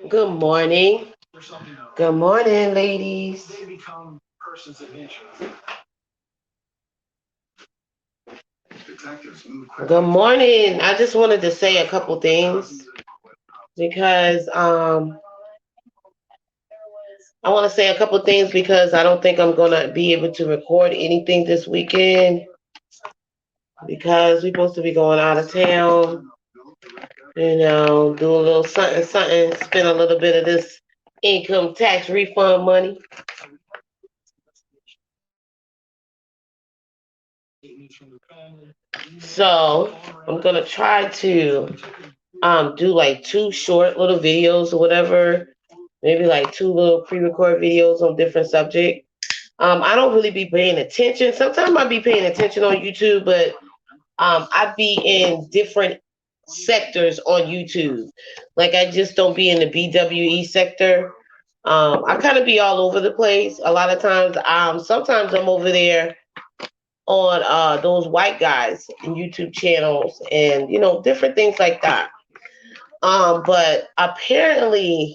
Good morning. Good morning, ladies. Good morning. I just wanted to say a couple things because I want to say a couple things because I don't think I'm gonna be able to record anything this weekend because we're supposed to be going out of town. Do a little something, something, spend a little bit of this income tax refund money. So I'm gonna try to do like two short little videos or whatever, maybe like two little pre-record videos on different subjects. I don't really be paying attention. Sometimes I be paying attention on YouTube, but I be in different sectors on YouTube. Like I just don't be in the BWE sector. I kind of be all over the place. A lot of times, sometimes I'm over there on those white guys in YouTube channels and different things like that. But apparently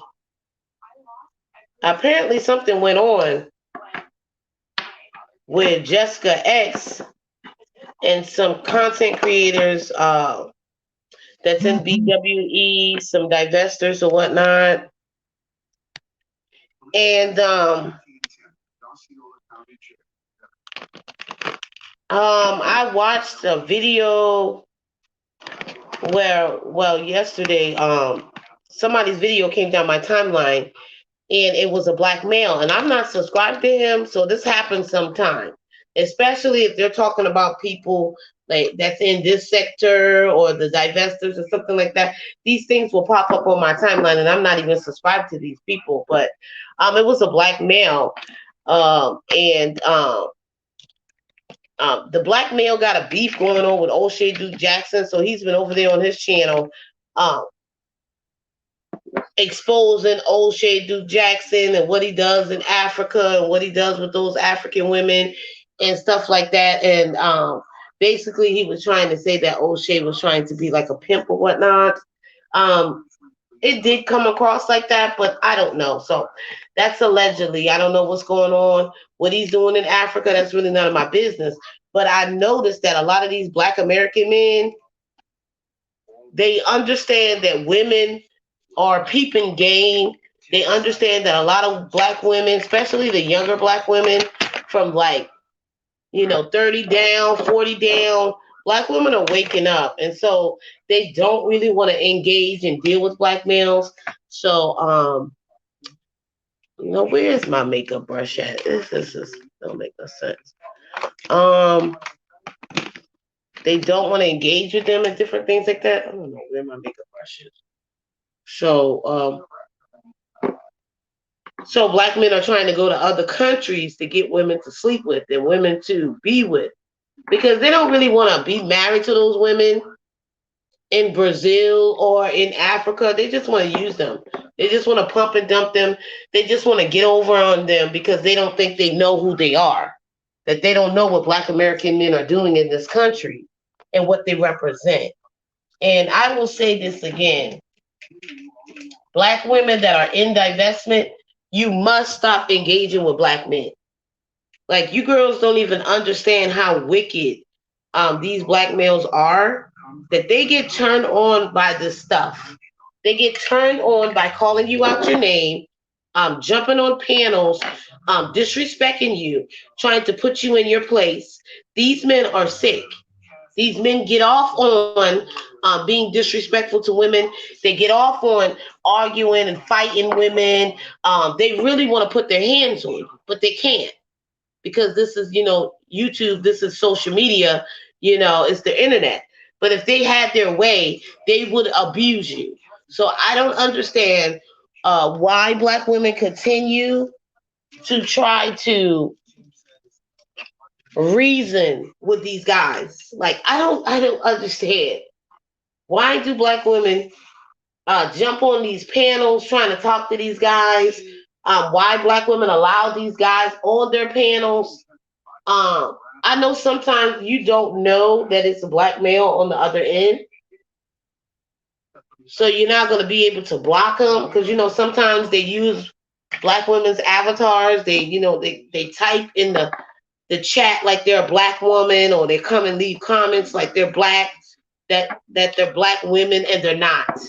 something went on with Jessica X and some content creators that's in BWE, some divestors or whatnot. And I watched a video where, well, yesterday, somebody's video came down my timeline and it was a black male. And I'm not subscribed to him, so this happens sometime, especially if they're talking about people like that's in this sector or the divestors or something like that. These things will pop up on my timeline, and I'm not even subscribed to these people. But it was a black male, and the black male got a beef going on with O'Shea Duke Jackson, so he's been over there on his channel. Um, Exposing O'Shea Duke Jackson and what he does in Africa and what he does with those African women and stuff like that. And basically, he was trying to say that O'Shea was trying to be like a pimp or whatnot. Um, it did come across like that, but I don't know. So that's allegedly. I don't know what's going on. What he's doing in Africa, that's really none of my business. But I noticed that a lot of these Black American men, they understand that women are peeping game. They understand that a lot of black women, especially the younger black women from like, 30 down, 40 down, black women are waking up. And so they don't really want to engage and deal with black males. So, where's my makeup brush at? This don't make no sense. Um, they don't want to engage with them and different things like that. I don't know where my makeup brush is. So black men are trying to go to other countries to get women to sleep with and women to be with because they don't really want to be married to those women in Brazil or in Africa. They just want to use them. They just want to pump and dump them. They just want to get over on them because they don't think they know who they are, that they don't know what black American men are doing in this country and what they represent. And I will say this again. Black women that are in divestment, you must stop engaging with black men. Like you girls don't even understand how wicked these black males are. That they get turned on by this stuff. They get turned on by calling you out your name, jumping on panels, disrespecting you, trying to put you in your place. These men are sick. These men get off on being disrespectful to women. They get off on arguing and fighting women. They really want to put their hands on you, but they can't because this is, YouTube, this is social media, it's the internet. But if they had their way, they would abuse you. So I don't understand why black women continue to try to reason with these guys. Like I don't understand. Why do black women jump on these panels trying to talk to these guys? Why black women allow these guys on their panels? I know sometimes you don't know that it's a black male on the other end. So you're not going to be able to block them because sometimes they use black women's avatars. They type in the chat like they're a black woman, or they come and leave comments like they're black, that they're black women, and they're not.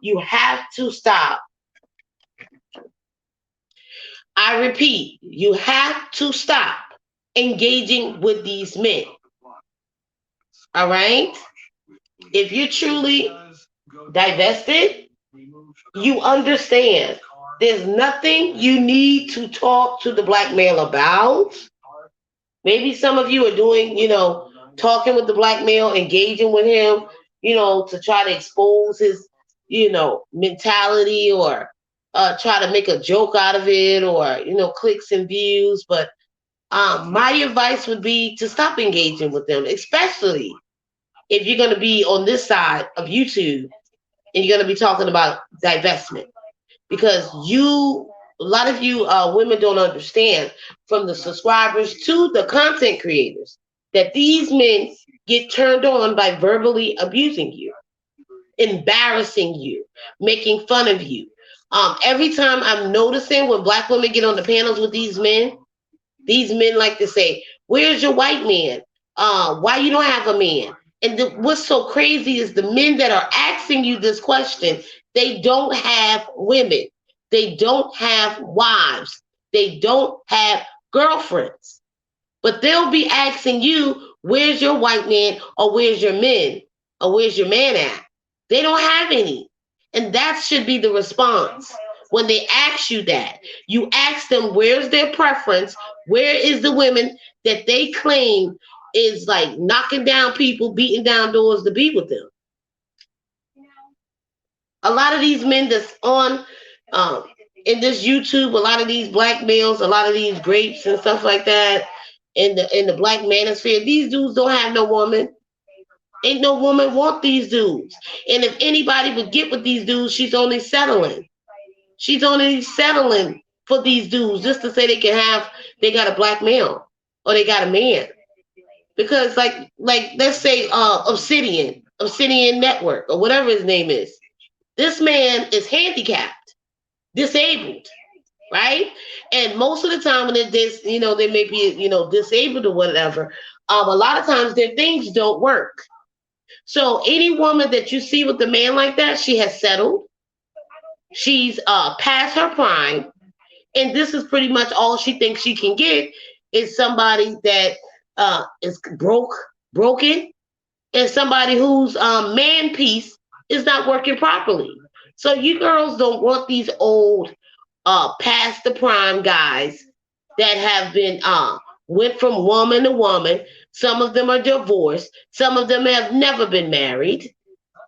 You have to stop. I repeat, you have to stop engaging with these men. All right? If you're truly divested, you understand there's nothing you need to talk to the black male about. Maybe some of you are doing, talking with the black male, engaging with him, to try to expose his, mentality, or try to make a joke out of it, or, clicks and views. But my advice would be to stop engaging with them, especially if you're going to be on this side of YouTube and you're going to be talking about divestment. Because a lot of you women don't understand, from the subscribers to the content creators, that these men get turned on by verbally abusing you, embarrassing you, making fun of you. Every time I'm noticing when black women get on the panels with these men like to say, "Where's your white man? Why you don't have a man?" And what's so crazy is the men that are asking you this question, they don't have women. They don't have wives. They don't have girlfriends. But they'll be asking you, "Where's your white man?" or "Where's your men?" or "Where's your man at?" They don't have any. And that should be the response. When they ask you that, you ask them, where's their preference? Where is the women that they claim is like knocking down people, beating down doors to be with them? A lot of these men that's on in this YouTube, a lot of these black males, a lot of these grapes and stuff like that, in the black manosphere, these dudes don't have no woman. Ain't no woman want these dudes. And if anybody would get with these dudes, she's only settling. She's only settling for these dudes just to say they got a black male or they got a man. Because like let's say Obsidian Network or whatever his name is. This man is handicapped, disabled, right? And most of the time when they may be, disabled or whatever, a lot of times their things don't work. So any woman that you see with a man like that, she has settled. She's past her prime, and this is pretty much all she thinks she can get is somebody that is broken, and somebody whose man piece is not working properly. So you girls don't want these old, past the prime guys that have been went from woman to woman. Some of them are divorced. Some of them have never been married.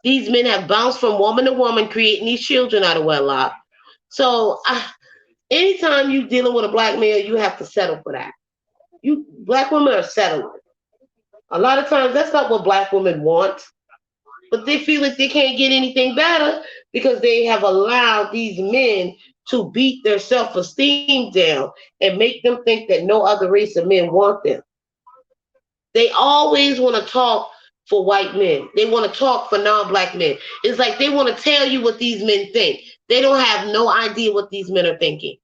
These men have bounced from woman to woman, creating these children out of wedlock. So anytime you dealing with a black male, you have to settle for that. You black women are settling. A lot of times that's not what black women want, but they feel like they can't get anything better because they have allowed these men to beat their self-esteem down and make them think that no other race of men want them. They always want to talk for white men. They want to talk for non-black men. It's like they want to tell you what these men think. They don't have no idea what these men are thinking.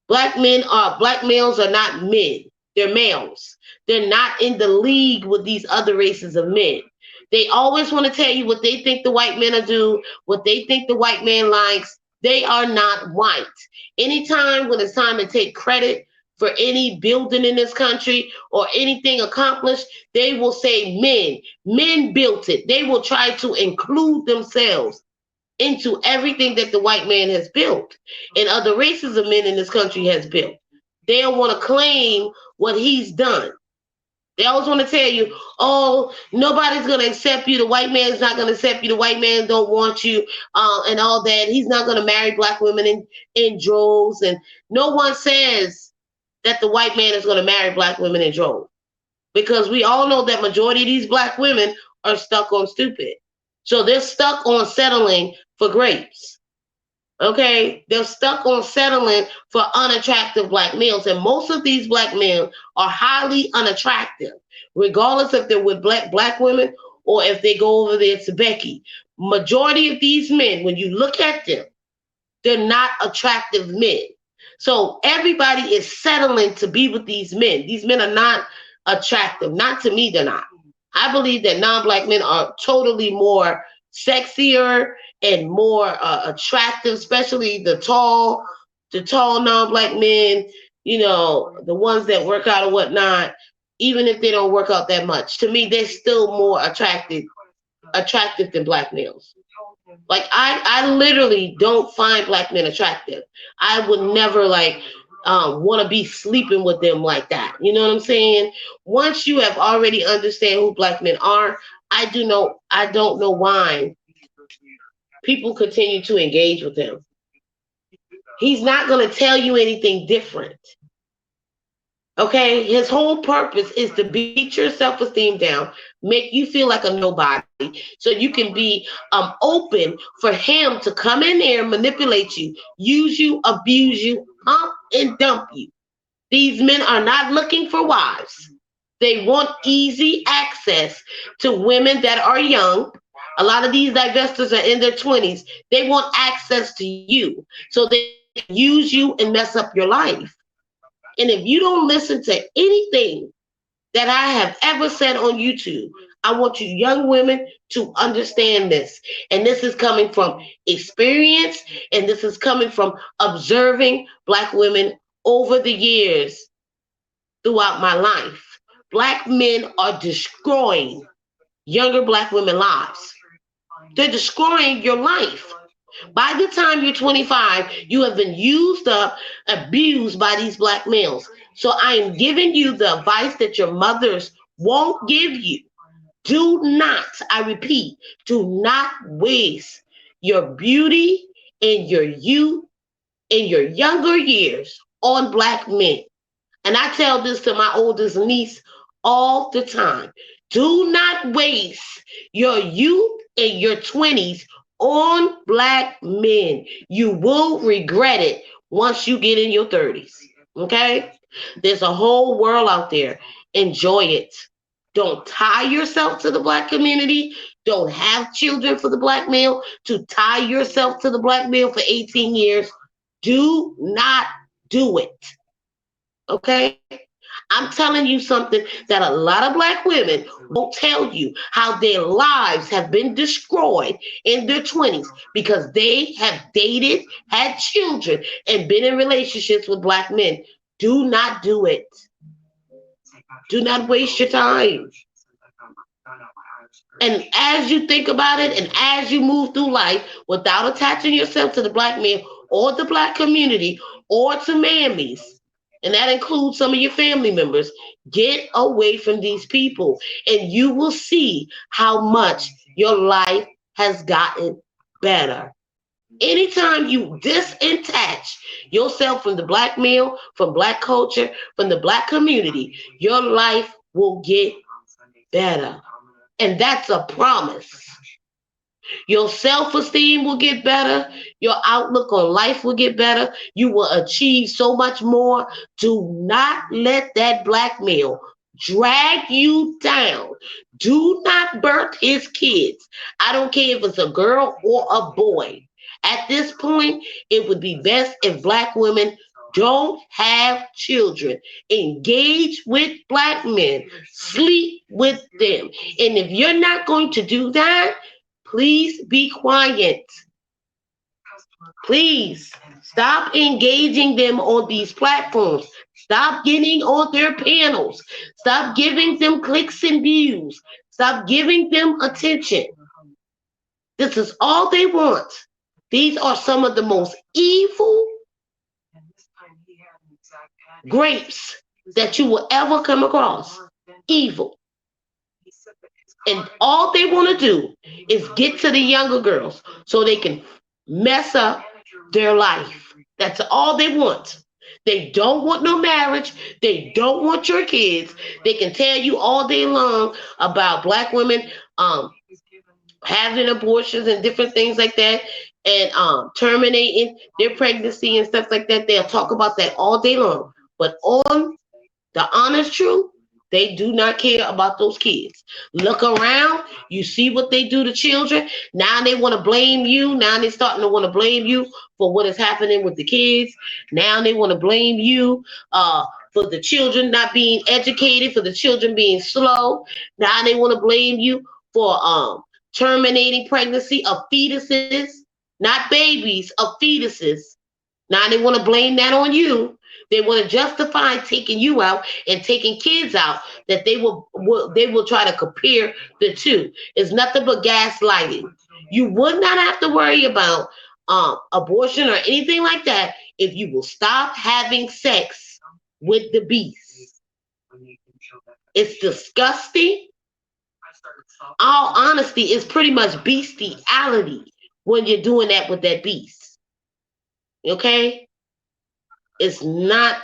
Black males are not men. They're males. They're not in the league with these other races of men. They always want to tell you what they think the white men are do, what they think the white man likes. They are not white. Anytime when it's time to take credit for any building in this country or anything accomplished, they will say men. Men built it. They will try to include themselves into everything that the white man has built and other races of men in this country has built. They don't want to claim what he's done. They always want to tell you, "Oh, nobody's going to accept you. The white man's not going to accept you. The white man don't want you, and all that. He's not going to marry black women in droves." And no one says that the white man is going to marry black women in droves, because we all know that majority of these black women are stuck on stupid. So they're stuck on settling for grapes. Okay, they're stuck on settling for unattractive black males, and most of these black men are highly unattractive, regardless if they're with black women or if they go over there to Becky. Majority of these men, when you look at them, they're not attractive men. So everybody is settling to be with these men. These men are not attractive. Not to me, they're not. I believe that non-black men are totally more sexier and more attractive, especially the tall non-black men. You know, the ones that work out or whatnot. Even if they don't work out that much, to me, they're still more attractive than black males. Like I literally don't find black men attractive. I would never like want to be sleeping with them like that. You know what I'm saying? Once you have already understand who black men are, I don't know why people continue to engage with him. He's not going to tell you anything different. Okay, his whole purpose is to beat your self-esteem down, make you feel like a nobody, so you can be open for him to come in there, manipulate you, use you, abuse you, hump and dump you. These men are not looking for wives. They want easy access to women that are young. A lot of these divestors are in their 20s. They want access to you so they can use you and mess up your life. And if you don't listen to anything that I have ever said on YouTube, I want you young women to understand this. And this is coming from experience, and this is coming from observing black women over the years throughout my life. Black men are destroying younger black women lives. They're destroying your life. By the time you're 25, you have been used up, abused by these black males. So I am giving you the advice that your mothers won't give you. Do not, I repeat, do not waste your beauty and your youth in your younger years on black men. And I tell this to my oldest niece all the time. Do not waste your youth in your 20s on black men. You will regret it once you get in your 30s. Okay? There's a whole world out there. Enjoy it. Don't tie yourself to the black community. Don't have children for the black male to tie yourself to the black male for 18 years. Do not do it. Okay? I'm telling you something that a lot of black women won't tell you how their lives have been destroyed in their 20s because they have dated, had children, and been in relationships with black men. Do not do it. Do not waste your time. And as you think about it and as you move through life without attaching yourself to the black man or the black community or to mammies, and that includes some of your family members, get away from these people and you will see how much your life has gotten better. Anytime you disattach yourself from the black male, from black culture, from the black community, your life will get better. And that's a promise. Your self-esteem will get better. Your outlook on life will get better. You will achieve so much more. Do not let that black male drag you down. Do not birth his kids. I don't care if it's a girl or a boy. At this point, it would be best if black women don't have children. Engage with black men. Sleep with them. And if you're not going to do that, please be quiet. Please stop engaging them on these platforms. Stop getting on their panels. Stop giving them clicks and views. Stop giving them attention. This is all they want. These are some of the most evil grapes that you will ever come across. Evil. And all they want to do is get to the younger girls so they can mess up their life. That's all they want. They don't want no marriage. They don't want your kids. They can tell you all day long about black women having abortions and different things like that and terminating their pregnancy and stuff like that. They'll talk about that all day long. But on the honest truth, They do not care about those kids. Look around, you see what they do to children. Now they want to blame you. Now they're starting to want to blame you for what is happening with the kids. Now they want to blame you for the children not being educated, for the children being slow. Now they want to blame you for terminating pregnancy of fetuses, not babies, of fetuses. Now they want to blame that on you. They want to justify taking you out and taking kids out, that they will try to compare the two. It's nothing but gaslighting. You would not have to worry about abortion or anything like that if you will stop having sex with the beast. It's disgusting. All honesty, it's pretty much bestiality when you're doing that with that beast. Okay? It's not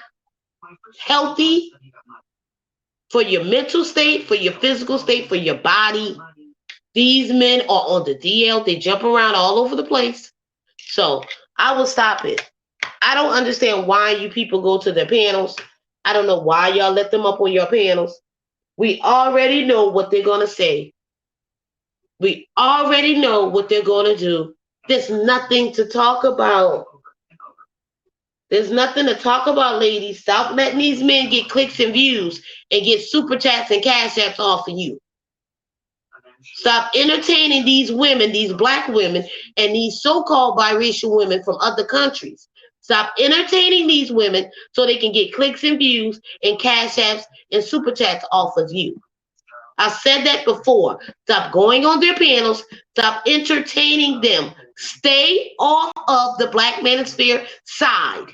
healthy for your mental state, for your physical state, for your body. These men are on the DL. They jump around all over the place. So I will stop it. I don't understand why you people go to their panels. I don't know why y'all let them up on your panels. We already know what they're going to say. We already know what they're going to do. There's nothing to talk about. There's nothing to talk about, ladies. Stop letting these men get clicks and views and get super chats and cash apps off of you. Stop entertaining these women, these black women, and these so-called biracial women from other countries. Stop entertaining these women so they can get clicks and views and cash apps and super chats off of you. I said that before. Stop going on their panels. Stop entertaining them. Stay off of the Black Manosphere side.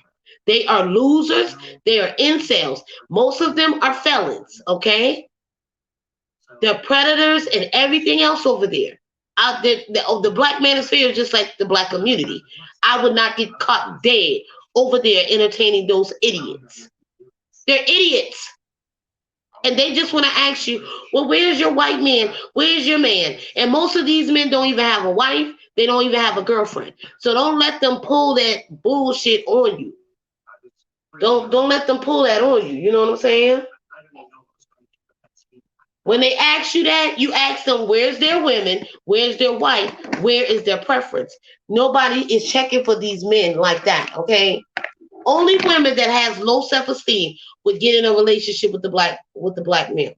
They are losers. They are incels. Most of them are felons, okay? They're predators and everything else over there. The Black Manosphere is just like the black community. I would not get caught dead over there entertaining those idiots. They're idiots. And they just want to ask you, well, where's your white man? Where's your man? And most of these men don't even have a wife. They don't even have a girlfriend. So don't let them pull that bullshit on you. Don't let them pull that on you. You know what I'm saying? When they ask you that, you ask them, where's their women? Where's their wife? Where is their preference? Nobody is checking for these men like that, okay? Only women that has low self-esteem would get in a relationship with the black male.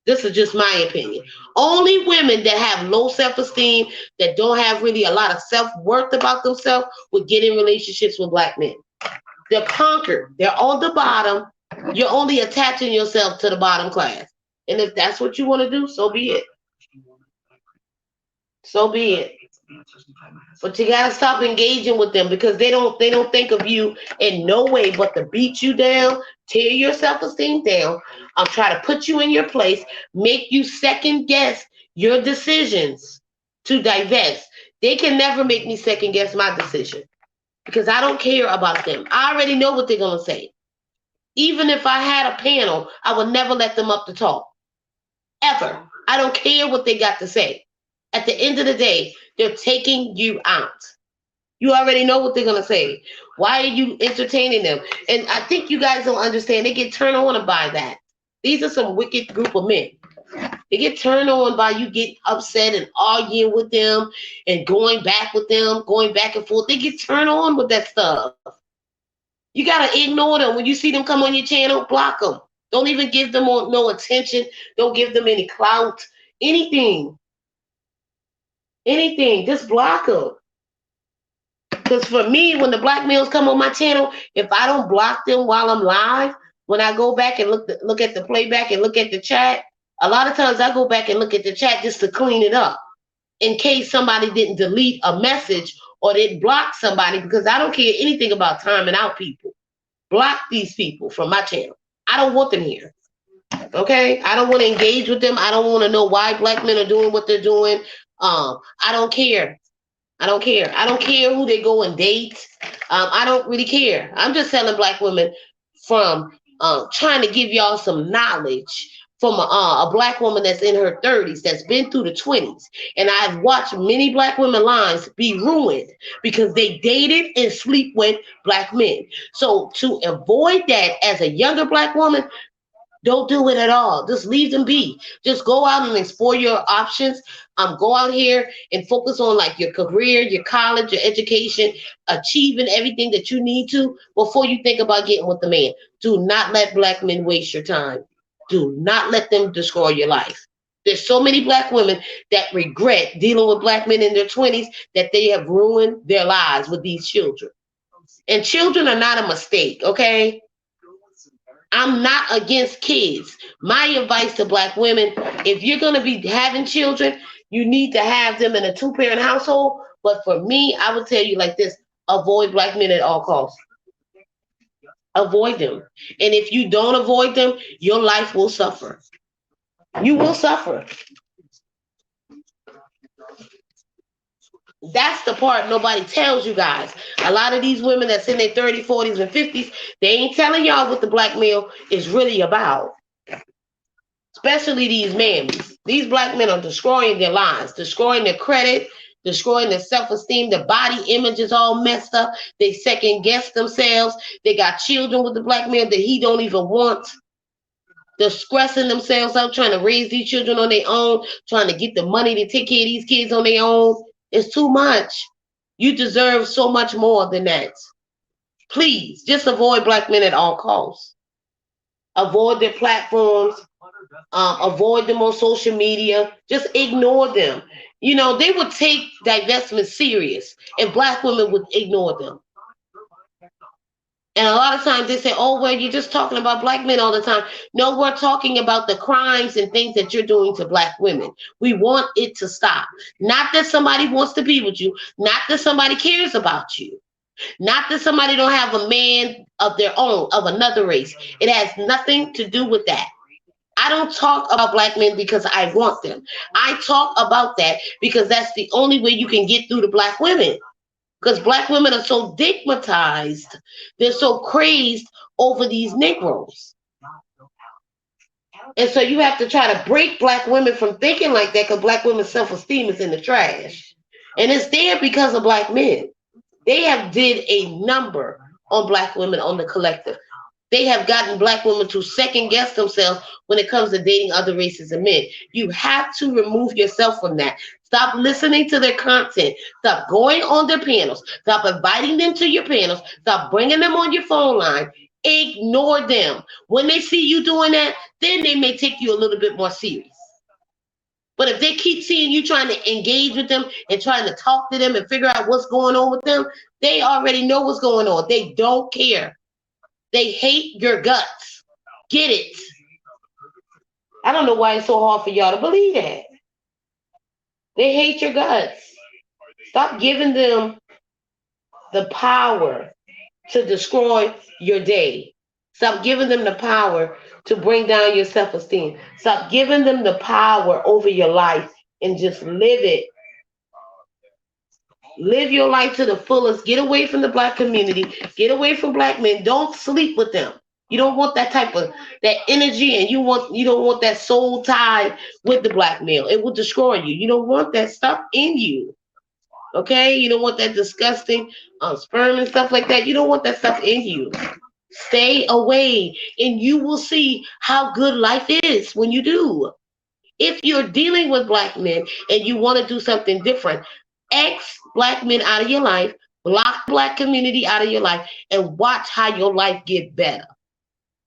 This is just my opinion. Only women that have low self-esteem, that don't have really a lot of self-worth about themselves, would get in relationships with black men. They're conquered. They're on the bottom. You're only attaching yourself to the bottom class. And if that's what you want to do, so be it. So be it. But you gotta stop engaging with them, because they don't think of you in no way but to beat you down, tear your self-esteem down, try to put you in your place, make you second guess your decisions to divest. They can never make me second guess my decision, because I don't care about them. I already know what they're gonna say. Even if I had a panel, I would never let them up to talk. Ever. I don't care what they got to say. At the end of the day, they're taking you out. You already know what they're going to say. Why are you entertaining them? And I think you guys don't understand. They get turned on by that. These are some wicked group of men. They get turned on by you getting upset and arguing with them and going back with them, going back and forth. They get turned on with that stuff. You got to ignore them. When you see them come on your channel, block them. Don't even give them no attention. Don't give them any clout. Anything. Just block them. Because for me, when the black males come on my channel, if I don't block them while I'm live, when I go back and look at the playback and look at the chat, a lot of times I go back and look at the chat just to clean it up, in case somebody didn't delete a message or didn't block somebody, because I don't care anything about timing out people. Block these people from my channel. I don't want them here. Okay? I don't want to engage with them. I don't want to know why black men are doing what they're doing. I don't care. I don't care who they go and date. I don't really care. I'm just telling black women from trying to give y'all some knowledge from a black woman that's in her 30s, that's been through the 20s. And I've watched many black women lives be ruined because they dated and sleep with black men. So to avoid that as a younger black woman, Don't do it at all. Just leave them be. Just go out and explore your options. Go out here and focus on like your career, your college, your education, achieving everything that you need to before you think about getting with the man. Do not let black men waste your time. Do not let them destroy your life. There's so many black women that regret dealing with black men in their 20s that they have ruined their lives with these children. And children are not a mistake, okay? I'm not against kids. My advice to black women, if you're going to be having children, you need to have them in a two-parent household. But for me, I would tell you like this, avoid black men at all costs. Avoid them. And if you don't avoid them, your life will suffer. You will suffer. That's the part nobody tells you guys. A lot of these women that's in their 30s, 40s, and 50s, they ain't telling y'all what the blackmail is really about. Especially these men. These black men are destroying their lives, destroying their credit, destroying their self-esteem. Their body image is all messed up. They second guess themselves. They got children with the black man that he don't even want. They're stressing themselves out, trying to raise these children on their own, trying to get the money to take care of these kids on their own. It's too much. You deserve so much more than that. Please, just avoid black men at all costs. Avoid their platforms. Avoid them on social media. Just ignore them. You know, they would take divestment serious if black women would ignore them. And a lot of times they say, oh, well, you're just talking about black men all the time. No, we're talking about the crimes and things that you're doing to black women. We want it to stop. Not that somebody wants to be with you. Not that somebody cares about you. Not that somebody don't have a man of their own, of another race. It has nothing to do with that. I don't talk about black men because I want them. I talk about that because that's the only way you can get through to black women. Because black women are so stigmatized, they're so crazed over these Negroes. And so you have to try to break black women from thinking like that because black women's self-esteem is in the trash. And it's there because of black men. They have did a number on black women on the collective. They have gotten black women to second guess themselves when it comes to dating other races of men. You have to remove yourself from that. Stop listening to their content. Stop going on their panels. Stop inviting them to your panels. Stop bringing them on your phone line. Ignore them. When they see you doing that, then they may take you a little bit more serious. But if they keep seeing you trying to engage with them and trying to talk to them and figure out what's going on with them, they already know what's going on. They don't care. They hate your guts. Get it? I don't know why it's so hard for y'all to believe that. They hate your guts. Stop giving them the power to destroy your day. Stop giving them the power to bring down your self-esteem. Stop giving them the power over your life and just live it. Live your life to the fullest. Get away from the black community. Get away from black men. Don't sleep with them. You don't want that type of that energy, and you don't want that soul tie with the black male. It will destroy you. You don't want that stuff in you. Okay? You don't want that disgusting sperm and stuff like that. You don't want that stuff in you. Stay away, and you will see how good life is when you do. If you're dealing with black men and you want to do something different, X black men out of your life, block black community out of your life, and watch how your life get better.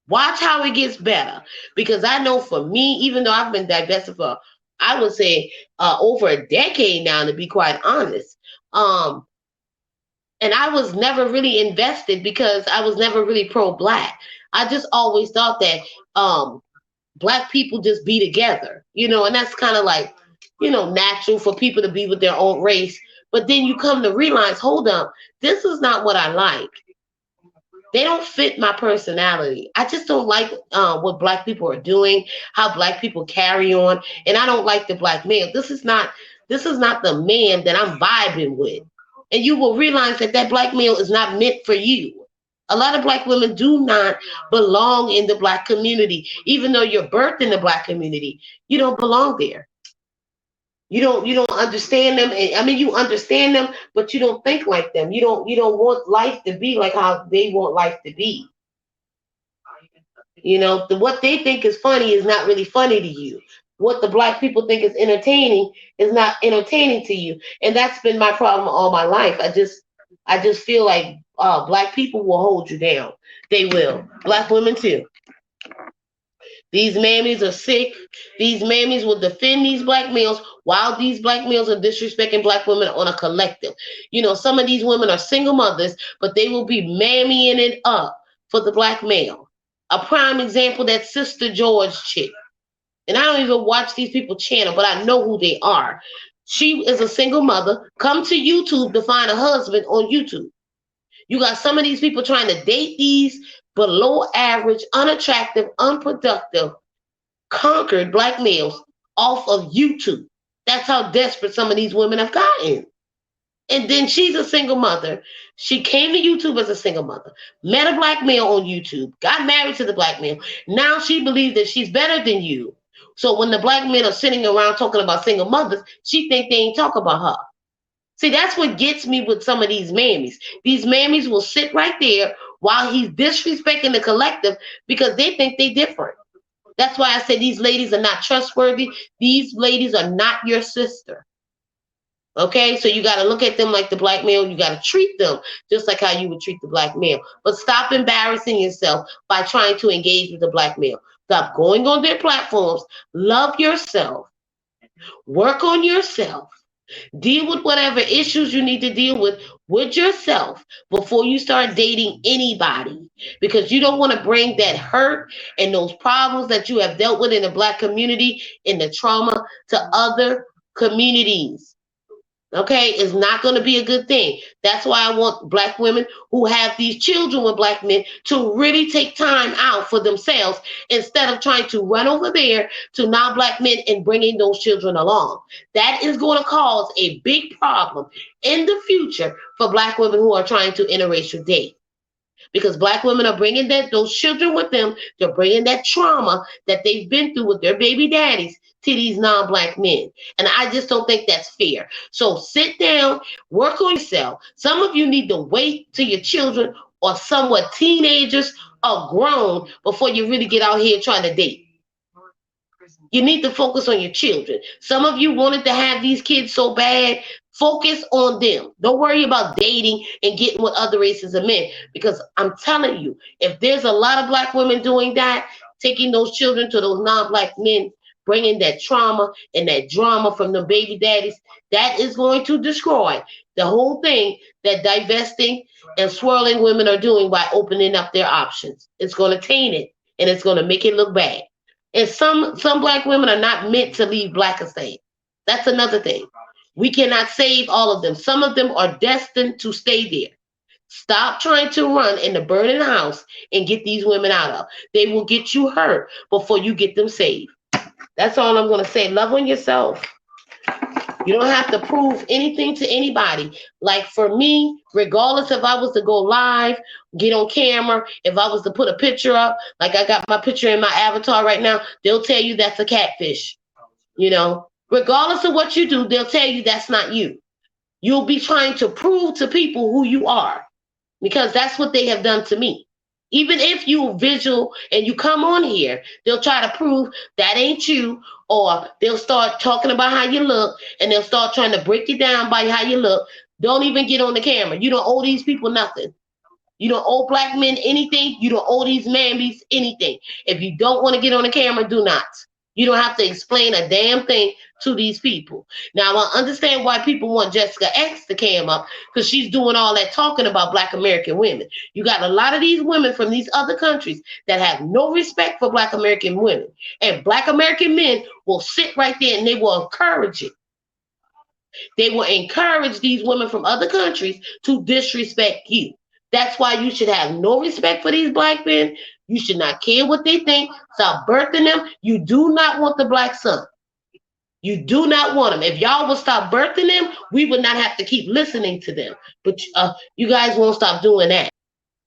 Watch how it gets better. Because I know for me, even though I've been divested for, I would say, over a decade now, to be quite honest. And I was never really invested because I was never really pro-black. I just always thought that black people just be together, and that's kind of like, natural for people to be with their own race. But then you come to realize, hold up, this is not what I like. They don't fit my personality. I just don't like what black people are doing, how black people carry on, and I don't like the black male. This is not the man that I'm vibing with. And you will realize that black male is not meant for you. A lot of black women do not belong in the black community. Even though you're birthed in the black community, you don't belong there. You don't understand them. I mean, you understand them, but you don't think like them. You don't want life to be like how they want life to be. What they think is funny is not really funny to you. What the black people think is entertaining is not entertaining to you. And that's been my problem all my life. I just feel like black people will hold you down. They will. Black women too. These mammies are sick. These mammies will defend these black males while these black males are disrespecting black women on a collective. Some of these women are single mothers, but they will be mammying it up for the black male. A prime example, that Sister George chick. And I don't even watch these people's channel, but I know who they are. She is a single mother. Come to YouTube to find a husband on YouTube. You got some of these people trying to date these below average, unattractive, unproductive, conquered black males off of YouTube. That's how desperate some of these women have gotten. And then she's a single mother. She came to YouTube as a single mother, met a black male on YouTube, got married to the black male. Now she believes that she's better than you. So when the black men are sitting around talking about single mothers, she think they ain't talk about her. See, that's what gets me with some of these mammies. These mammies will sit right there while he's disrespecting the collective because they think they different. That's why I say these ladies are not trustworthy. These ladies are not your sister. Okay, so you got to look at them like the black male. You got to treat them just like how you would treat the black male. But stop embarrassing yourself by trying to engage with the black male. Stop going on their platforms. Love yourself. Work on yourself. Deal with whatever issues you need to deal with yourself before you start dating anybody. Because you don't want to bring that hurt and those problems that you have dealt with in the black community and the trauma to other communities. Okay, it's not going to be a good thing. That's why I want black women who have these children with black men to really take time out for themselves instead of trying to run over there to non-black men and bringing those children along. That is going to cause a big problem in the future for black women who are trying to interracial date. Because black women are bringing those children with them. They're bringing that trauma that they've been through with their baby daddies to these non-black men. And I just don't think that's fair. So sit down, work on yourself. Some of you need to wait till your children are somewhat teenagers or grown before you really get out here trying to date. You need to focus on your children. Some of you wanted to have these kids so bad. Focus on them. Don't worry about dating and getting with other races of men. Because I'm telling you, if there's a lot of black women doing that, taking those children to those non-black men, bringing that trauma and that drama from the baby daddies, that is going to destroy the whole thing that divesting and swirling women are doing by opening up their options. It's going to taint it and it's going to make it look bad. And some black women are not meant to leave black estate. That's another thing. We cannot save all of them. Some of them are destined to stay there. Stop trying to run in the burning house and get these women out of. They will get you hurt before you get them saved. That's all I'm going to say. Love on yourself. You don't have to prove anything to anybody. Like for me, regardless if I was to go live, get on camera, if I was to put a picture up, like I got my picture in my avatar right now, they'll tell you that's a catfish. Regardless of what you do, they'll tell you that's not you. You'll be trying to prove to people who you are because that's what they have done to me. Even if you visual and you come on here, they'll try to prove that ain't you, or they'll start talking about how you look and they'll start trying to break you down by how you look. Don't even get on the camera. You don't owe these people nothing. You don't owe black men anything. You don't owe these mambies anything. If you don't want to get on the camera, do not. You don't have to explain a damn thing to these people. Now, I understand why people want Jessica X to cam up because she's doing all that talking about black American women. You got a lot of these women from these other countries that have no respect for black American women. And black American men will sit right there and they will encourage it. They will encourage these women from other countries to disrespect you. That's why you should have no respect for these black men. You should not care what they think. Stop birthing them. You do not want the black son. You do not want them. If y'all would stop birthing them, we would not have to keep listening to them. But you guys won't stop doing that.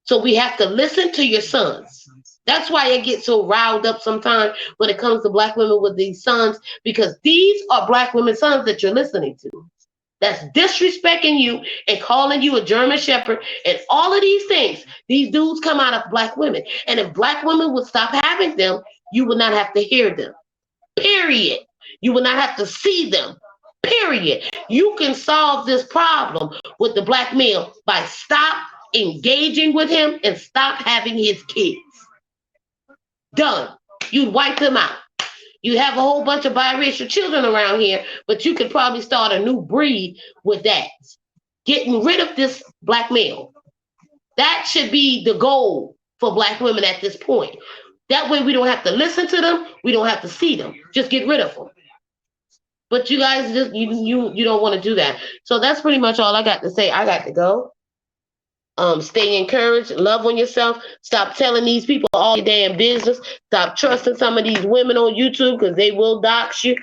So we have to listen to your sons. That's why I get so riled up sometimes when it comes to black women with these sons, because these are black women's sons that you're listening to. that's disrespecting you and calling you a German Shepherd and all of these things. These dudes come out of black women. And if black women would stop having them, you would not have to hear them. Period. You will not have to see them. Period. You can solve this problem with the black male by stop engaging with him and stop having his kids. Done. You wipe them out. You have a whole bunch of biracial children around here, but you could probably start a new breed with that. Getting rid of this black male. That should be the goal for black women at this point. That way we don't have to listen to them. We don't have to see them. Just get rid of them. But you guys just you don't want to do that. So that's pretty much all I got to say. I got to go. Stay encouraged. Love on yourself. Stop telling these people all your damn business. Stop trusting some of these women on YouTube because they will dox you.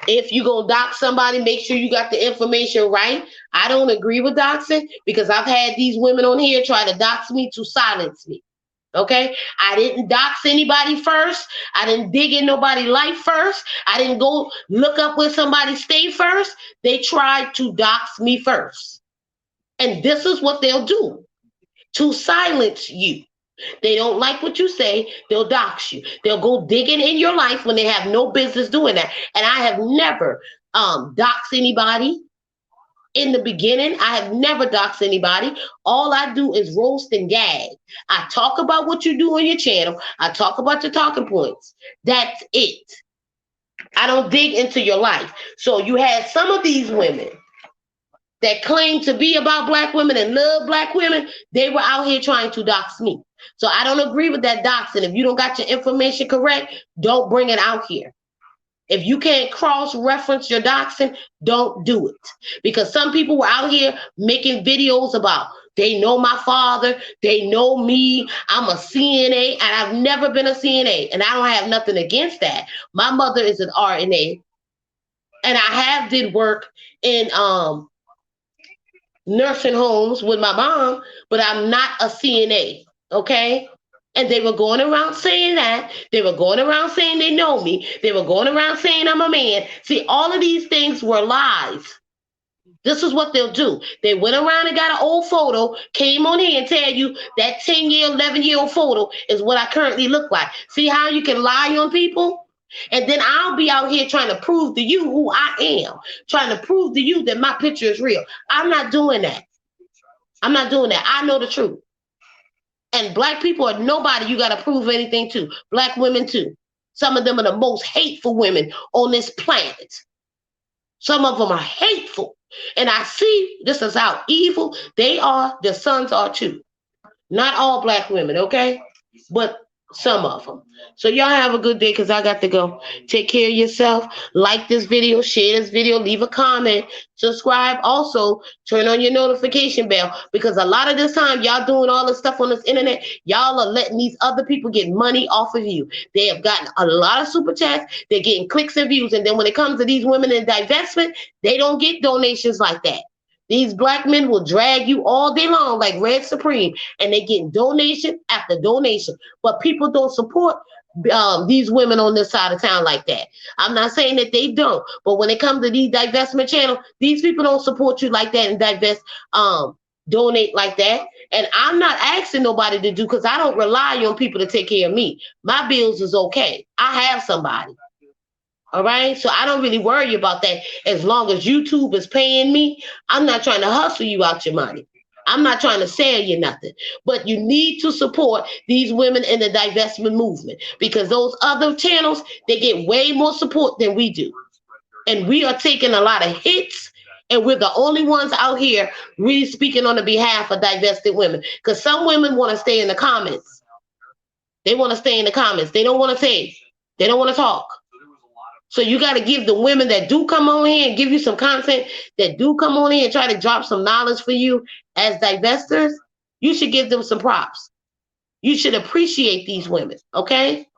If you go dox somebody, make sure you got the information right. I don't agree with doxing because I've had these women on here try to dox me to silence me. Okay, I didn't dox anybody first. I didn't dig in nobody's life first. I didn't go look up where somebody stayed first. They tried to dox me first. And this is what they'll do to silence you. They don't like what you say, they'll dox you. They'll go digging in your life when they have no business doing that. And I have never doxed anybody. In the beginning, I have never doxed anybody. All I do is roast and gag. I talk about what you do on your channel. I talk about your talking points. That's it. I don't dig into your life. So you had some of these women that claim to be about black women and love black women. They were out here trying to dox me. So I don't agree with that doxing. If you don't got your information correct, don't bring it out here. If you can't cross-reference your doxing, don't do it. Because some people were out here making videos about they know my father, they know me, I'm a CNA, and I've never been a CNA, and I don't have nothing against that. My mother is an RNA, and I have did work in nursing homes with my mom, but I'm not a CNA, okay? And they were going around saying that. They were going around saying they know me. They were going around saying I'm a man. See, all of these things were lies. This is what they'll do. They went around and got an old photo, came on here and tell you that 10-year, 11-year-old photo is what I currently look like. See how you can lie on people? And then I'll be out here trying to prove to you who I am, trying to prove to you that my picture is real. I'm not doing that. I'm not doing that. I know the truth. And black people are nobody you got to prove anything to. Black women too. Some of them are the most hateful women on this planet. Some of them are hateful. And I see this is how evil they are. Their sons are too. Not all black women, okay? But some of them. So y'all have a good day because I got to go. Take care of yourself. Like this video, share this video, leave a comment, subscribe. Also, turn on your notification bell because a lot of this time y'all doing all this stuff on this internet, y'all are letting these other people get money off of you. They have gotten a lot of super chats. They're getting clicks and views. And then when it comes to these women in divestment, they don't get donations like that. These black men will drag you all day long like Red Supreme, and they get donation after donation. But people don't support these women on this side of town like that. I'm not saying that they don't, but when it comes to these divestment channels, these people don't support you like that and donate like that. And I'm not asking nobody to do because I don't rely on people to take care of me. My bills is okay. I have somebody. All right. So I don't really worry about that. As long as YouTube is paying me, I'm not trying to hustle you out your money. I'm not trying to sell you nothing. But you need to support these women in the divestment movement because those other channels, they get way more support than we do. And we are taking a lot of hits. And we're the only ones out here really speaking on the behalf of divested women. Because some women want to stay in the comments. They want to stay in the comments. They don't want to say. They don't want to talk. So you got to give the women that do come on here and give you some content, that do come on here and try to drop some knowledge for you as divestors, you should give them some props. You should appreciate these women, okay?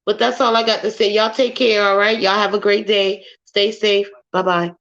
But that's all I got to say. Y'all take care, all right? Y'all have a great day. Stay safe. Bye-bye.